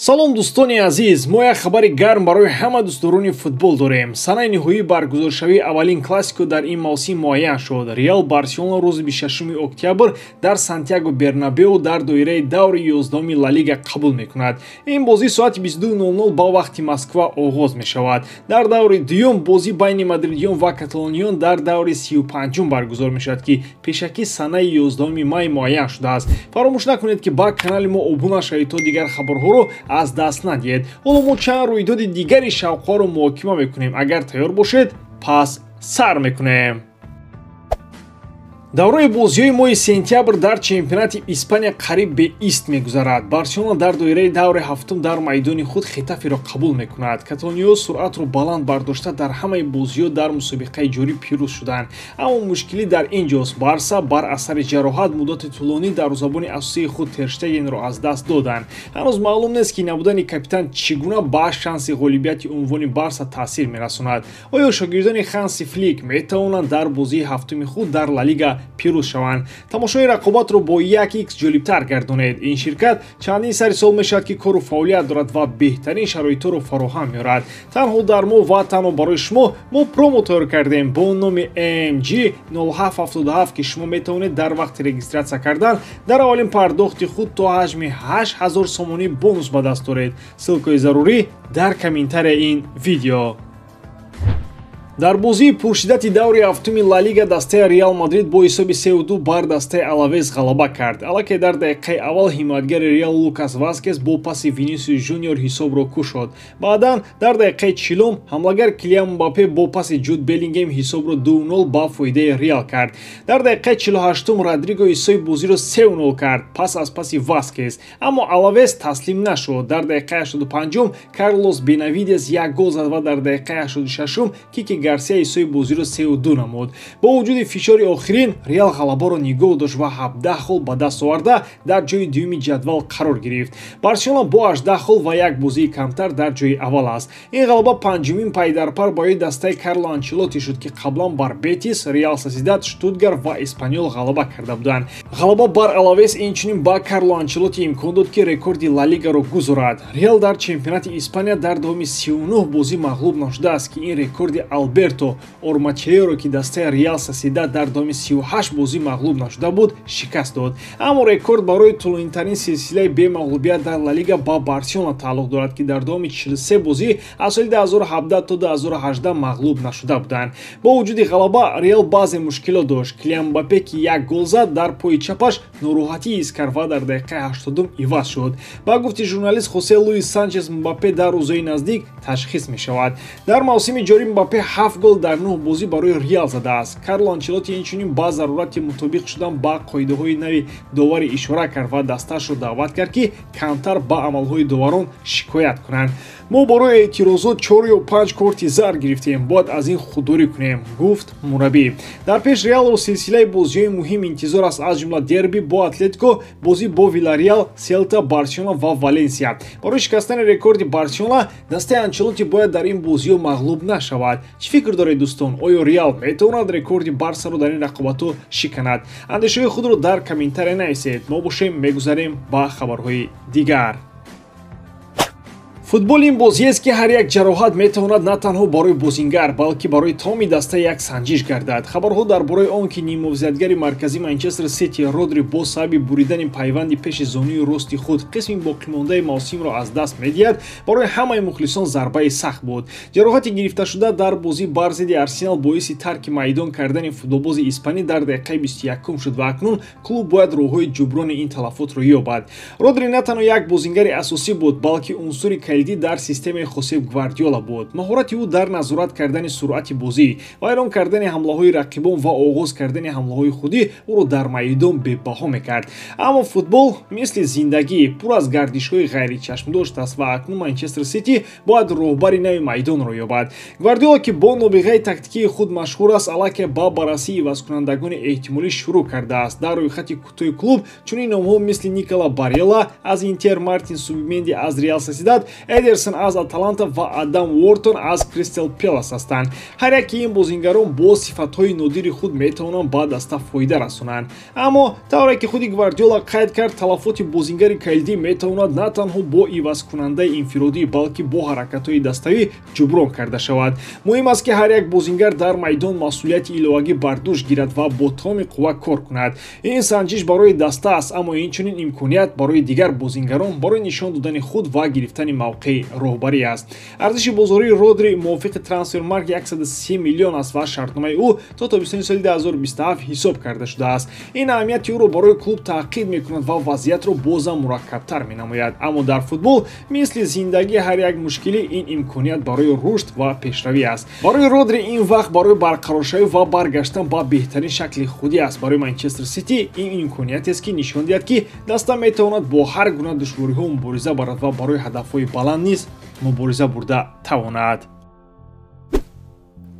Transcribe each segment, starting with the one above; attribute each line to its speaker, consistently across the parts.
Speaker 1: салом дӯстони азиз, мо як хабари гарм барои ҳама дӯстдорони футбол дорем. Санаи ниҳоӣ баргузоршавии аввалин классико дар ин мавсим муайян шуд. Реал Барселона рӯзи 26 октябр дар Сантьяго Бернабеу дар доираи даври 11-уми Ла Лига қабул мекунад. Ин бозӣ соати 22:00 ба вақти Москва оғоз мешавад. Дар даври дуюм бозӣ байни мадридиён ва каталониён дар даври 35-ум баргузор мешавад, ки пешакӣ санаи 11 май муайян шудааст. Фаромӯш накунед ки ба канали мо обуна шавед то дигар хабарҳоро аз даст надиҳед. Ҳоло мо чанд рӯйдоди дигари шавқҳоро муҳокима мекунем. Агар тайёр бошед, пас сар мекунем. давраи бозиҳои моҳи сентябр дар чемпионати Испания қариб бе ист мегузарад. Барселона дар доираи даври ҳафтум дар майдони худ Хетаферо қабул мекунад. Каталониё суръатро баланд бардошта дар ҳамаи бозиҳо дар мусобиқаи ҷорӣ пирӯз шуданд. Аммо мушкилӣ дар инҷост. Барса бар асари ҷароҳат муддати тӯлонӣ дарвозабони асосии худ Тер Штегенро аз даст доданд. ҳанӯз маълум нест ки набудани капитан чӣ гуна ба шанси ғолибияти унвони Барса таъсир мерасонад. оё шогирдони Ханси Флик метавонанд дар бозии ҳафтуми худ дар Ла Лига пирӯз шаванд? Тамошои рақобатро бо 1x ҷолибтар гардонед. ин ширкат чандин сари сол мешавад ки кору фаъолият дорад ва беҳтарин шароитҳоро фароҳам меорад. танҳо дар мо ва танҳо барои шумо мо промо тайёр кардем бо номи AMG 0777 ки шумо метавонед дар вақти регистратсия кардан дар аввалин пардохти худ то ҳаҷми 8000 сомонӣ бонус ба даст доред. ссилкаи зарурӣ дар комментарияи ин видео. дар бозии пуршиддати даври ҳафтуми Ла Лига дастаи Реал Мадрид бо ҳисоби 3-2 бар дастаи Алавес ғалаба кард. аллакай дар дақиқаи аввал ҳимоятгари Реал Лукас Васкес бо паси Винисиус Жуниор ҳисобро кушод. баъдан дар дақиқаи 40 ҳамлагар Килиан Мбаппе бо паси Ҷуд Беллингем ҳисобро 2-0 ба фоидаи Реал кард. дар дақиқаи 48 Родриго ҳисоби бозиро 3-0 кард пас аз паси Васкес. аммо Алавес таслим нашуд. дар дақиқаи 85 Карлос Бенавидес як гол зад ва дар дақиқаи 86 Кики Гарсия ҳисоби бозиро 3-2 намуд. бо вуҷуди фишори охирин Реал ғалабаро нигоҳ дошт ва 17 гол ба даст оварда дар ҷои дуюми ҷадвал қарор гирифт. Барселона бо 18 гол ва як бозии камтар дар ҷои аввал аст. ин ғалаба панҷумин пайдарпар барои дастаи Карло Анчелоти шуд, ки қаблан бар Бетис, Реал Сосидад, Штутгарт ва Испаньол ғалаба карда буданд. ғалаба бар Алавес инчунин ба Карло Анчелоти имкон дод, ки рекорди Ла Лигаро гузорад. Реал дар чемпионати Испания дар давоми 39 бозӣ мағлуб нашудааст, ки ин рекорди Алберто Ормачеро, ки дастаи Реал Сосидад дар давоми 38 бозӣ мағлуб нашуда буд, шикаст дод. аммо рекорд барои тӯлонитарин силсилаи бемағлубият дар Ла Лига ба Барселона тааллуқ дорад, ки дар давоми 43 бозӣ аз соли 2017 то 2018 мағлуб нашуда буданд. бо вуҷуди ғалаба Реал баъзе мушкилот дошт. Килиан Мбаппе, ки як гол зад, дар пои чапаш нороҳатӣ ҳис кард ва дар дақиқаи 80 иваз шуд. ба гуфти журналист Хосе Луис Санчес, Мбаппе дар рӯзҳои наздик ташхис мешавад. дар мавсими ҷорӣ Мбаппе 7 гол дар 9 бозӣ барои Реал задааст. Карло Анчелоти инчунин ба зарурати мутобиқ шудан ба қоидаҳои нави доварӣ ишора кард ва дастаашро даъват кард, ки камтар ба амалҳои доварон шикоят кунанд. мо барои эътирозот 4 ё 5 корти зар гирифтем, бояд аз ин худдорӣ кунем, гуфт мураббӣ. дар пеш Реалро силсилаи бозиҳои муҳим интизор аст, аз ҷумла дерби бо Атлетико, бозӣ бо Вилареал, Селта, Барселона ва Валенсия. барои шикастани рекорди Барселона дастаи Анчелоти бояд дар ин бозиҳо мағлуб нашавад. чӣ фикр доред дӯстон? оё Реал метавонад рекорди Барсаро дар ин рақобатҳо шиканад? андешаҳои худро дар комментария нависед. мо бошем мегузарем ба хабарҳои дигар. футбол ин бозиест ки ҳар як ҷароҳат метавонад на танҳо барои бозингар, балки барои томи даста як санҷиш гардад. хабарҳо дар бораи он ки нимовзиятгари марказии Манчестер Сити Родри бо сабаби буридани пайванди пеши зонии рости худ қисми боқимондаи мавсимро аз даст медиҳад, барои ҳамаи мухлисон зарбаи сахт буд. ҷароҳати гирифташуда дар бозӣ бар зидди Арсенал боиси тарки майдон кардани футболбози испанӣ дар дақиқаи 21 шуд ва акнун клуб бояд роҳҳои ҷуброни ин талафотро ёбад. Родри на танҳо як бозингари асосӣ буд, балки унсури дар системаи Хосеп Гвардиола буд. маҳорати ӯ дар назорат кардани суръати бозӣ, вайрон кардани ҳамлаҳои рақибон ва оғоз кардани ҳамлаҳои худӣ ӯро дар майдон бебаҳо мекард. аммо футбол мисли зиндагӣ пур аз гардишҳои ғайричашмдошт аст ва акнун Манчестер Сити бояд роҳбари нави майдонро ёбад. Гвардиола, ки бо нобиғаи тактикии худ машҳур аст, аллакай ба баррасии ивазкунандагони эҳтимолӣ шурӯъ кардааст. дар рӯйхати кӯтоҳи клуб чунин номҳо мисли Никола Барелла аз Интер, Мартин Субименди аз Реал Сосидад, Эдерсон аз Аталанта ва Адам Уортон аз Кристал Пэлас ҳастанд. ҳар яки ин бозингарон бо сифатҳои нодири худ метавонанд ба даста фоида расонанд. Аммо тавре ки худи Гвардиола қайд кард, талафоти бозингари калидӣ метавонад на танҳо бо ивазкунандаи инфиродӣ, балки бо ҳаракатҳои даставӣ ҷуброн карда шавад. Муҳим аст ки ҳар як бозингар дар майдон масъулияти иловагӣ бар дӯш гирад ва бо тамоми қувва кор кунад. Ин санҷиш барои даста аст, аммо инчунин имконият барои дигар бозингарон барои нишон додани худ ва гирифтани мавқеи роҳбарӣ аст. Арзиши бозории Родри мувофиқи трансфермарк 130 миллион аст ва шартномаи ӯ то тобистони соли 2027 ҳисоб карда шудааст. Ин аҳамияти ӯро барои клуб таъқиб мекунад ва вазъиятро бозам мураккабтар менамояд. Аммо дар футбол мисли зиндагии ҳар як мушкилӣ ин имконият барои рушд ва пешравӣ аст. Барои Родри ин вақт барои барқароршавӣ ва баргаштан ба беҳтарин шакли худӣ аст. Барои Манчестер Сити ин имкониятест ки нишон диҳад ки даста метавонад бо ҳар гуна душвориҳо мубориза барад ва барои ҳадафҳои баланд низ мубориза бурда тавонад.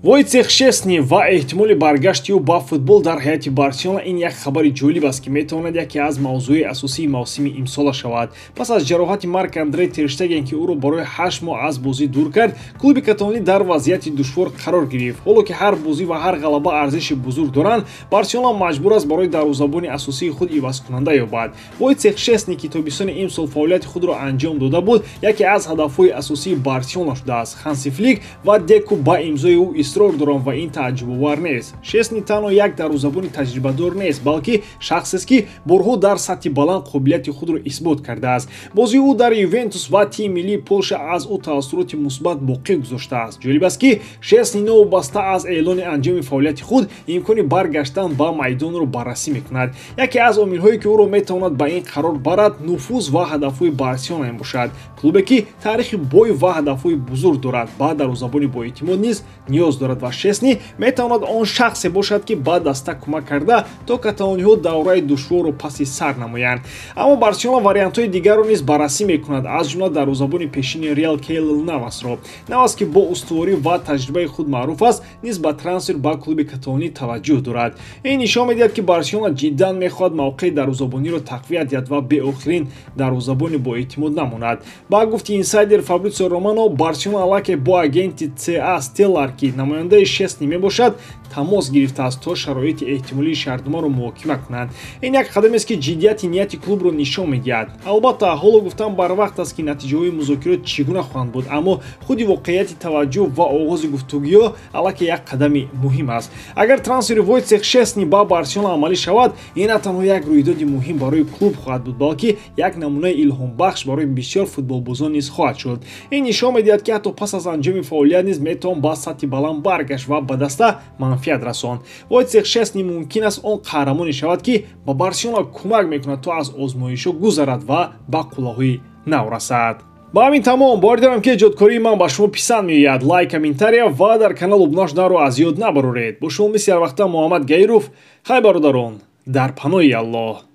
Speaker 1: Войцех Шесни ва эҳтимоли баргашти ӯ ба футбол дар ҳайати Барселона ин як хабари ҷолиб аст ки метавонад яке аз мавзӯи асосии мавсими имсола шавад. Пас аз ҷароҳати Марк-Андре Тер Штеген ки ӯро барои 8 моҳ аз бозӣ дур кард, клуби каталонӣ дар вазъияти душвор қарор гирифт. Ҳоло ки ҳар бозӣ ва ҳар ғалаба арзиши бузург доранд, Барселона маҷбур аст барои дарвозабони асосии худ ивазкунанда ёбад. Войцех Шесни ки тобистони имсол фаъолияти худро анҷом дода буд, яке аз ҳадафҳои асосии Барселона шудааст. Ханси Флик ва Деку ба имзои ӯ исрор дорам ва ин тааҷҷубовар нест. Шесни танҳо як дарвозабони таҷрибадор нест, балки шахсест ки борҳо дар сатҳи баланд қобилияти худро исбот кардааст. бозии ӯ дар Ювентус ва тими миллии Полша аз ӯ таъссуроти мусбат боқӣ гузоштааст. ҷолиб аст ки Шесни новобаста аз эълони анҷоми фаъолияти худ имкони баргаштан ба майдонро баррасӣ мекунад. яке аз омилҳое ки ӯро метавонад ба ин қарор барад, нуфуз ва ҳадафҳои Барселона мебошад. клубе ки таърихи бой ва ҳадафҳои бузург дорад, ба дарвозабони боэътимод низ ниёз дорад ва Шесни метавонад он шахсе бошад ки ба даста кӯмак карда то каталониҳо давраи душворро паси сар намоянд. Аммо Барселона вариантҳои дигарро низ баррасӣ мекунад, аз ҷумла дарвозабони пешини Реал Кейлл Навасро. Навас ки бо устуворӣ ва таҷрибаи худ маъруф аст, низ ба трансфер ба клуби каталонӣ таваҷҷӯҳ дорад. ин нишон медиҳад ки Барселона ҷиддан мехоҳад мавқеи дарвозабониро тақвият диҳад ва беохирин дарвозабони боэътимод намонад. Ба гуфти инсайдер Фабрицио Романо, Барселона аллакай бо агенти ЦА Стеллар ки намояндаи Шесни мебошад, тамос гирифтааст то шароити эҳтимолии шартномаро муҳокима кунанд. ин як қадамест ки ҷиддияти нияти клубро нишон медиҳад. албатта ҳоло гуфтан барвақт аст ки натиҷаҳои музокирот чӣ гуна хоҳанд буд, аммо худи воқеияти таваҷҷӯҳ ва оғози гуфтугӯё аллакай як қадами муҳим аст. агар трансфери Войцех Шесни ба Барселона амалӣ шавад, ин на танҳо як рӯйдоди муҳим барои клуб хоҳад буд, балки як намунаи илҳомбахш барои бисёр футболбозон низ хоҳад шуд. ин нишон медиҳад ки ҳатто пас аз анҷоми фаъолият низ метавон ба сатҳи баланд баргашт ва ба даста манфиат расон. Войцех Шесни мумкин аст он қаҳрамоне шавад ки ба Барселона кӯмак мекунад то аз озмоишҳо гузарад ва ба қуллаҳои нав расад. ба ҳамин тамом бори дарам ки эҷодкории ман ба шумо писанд меояд. лайк, комментария ва дар канал обуна шуданро аз ёд набароред. бо шумо мисли ҳар вақта Муҳаммад Гайров. хай бародарон, дар паноҳи Аллоҳ.